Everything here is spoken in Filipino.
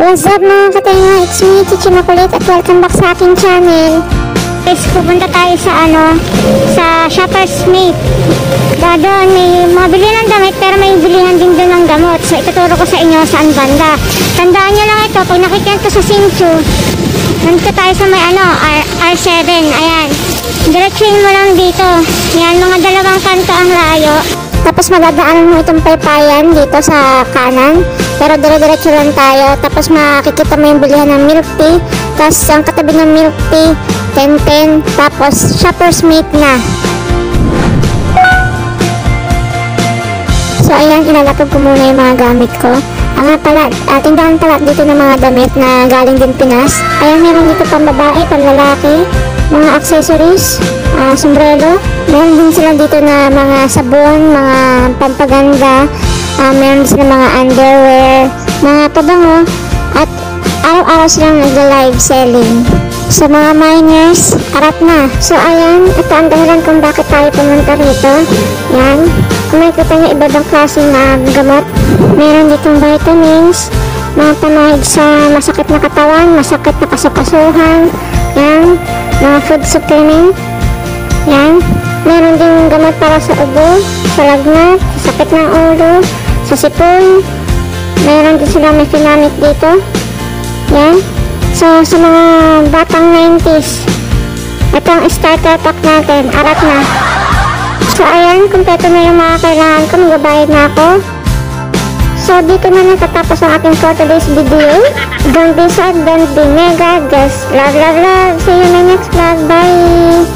What's up mga katenga? It's me, Chichi Makulit, at welcome back sa aking channel. Guys, pupunta tayo sa sa Shoppers Mate. Doon may mabili ng damit pero may bilihan din doon ng gamot. So ituturo ko sa inyo saan banda. Tandaan nyo lang ito, pag nakikita sa Simchu, nandito tayo sa may R7. Ayan, diretsuhin mo lang dito. Yan, mga dalawang kanto ang layo. Tapos madadaanan mo itong paypayan dito sa kanan. Pero dire-diretso lang tayo. Tapos makikita mo yung bilihan ng milk tea. Tapos ang katabi ng milk tea, 10-10. Tapos Shoppers Mate na. So ayan, ilalapag ko muna yung mga gamit ko. Ang pala, tindahan pala dito ng mga damit na galing din Pinas. Ayan, meron dito pang babae, pang lalaki, mga accessories, sombrero. Meron din sila dito na mga sabon, mga pampaganda. Meron sila mga underwear, mga pabango, at araw-araw silang nag-live selling. Sa mga minors, arap na. So ayan, ito ang dahilan kung bakit tayo pumunta rito. Yan, kung makikita nyo iba-ibang klaseng gamot. Meron ditong vitamins, mga panahid sa masakit na katawan, masakit na kasukasuhan. Yan, mga food supplement. Yan, meron din gamot para sa ubo, sa lagnat, sa sakit ng ulo, sa sipon. Meron din sila may finamit dito. Yan. So, sa mga batang 90s, ito ang starter pack natin. Arat na. So, ayan, kumpleto na yung mga kailangan ko. Magabayad na ako. So, dito na natatapos ang aking for today's video. Don't be sad, don't be mega. Just love, love, love. See you in my next vlog. Bye!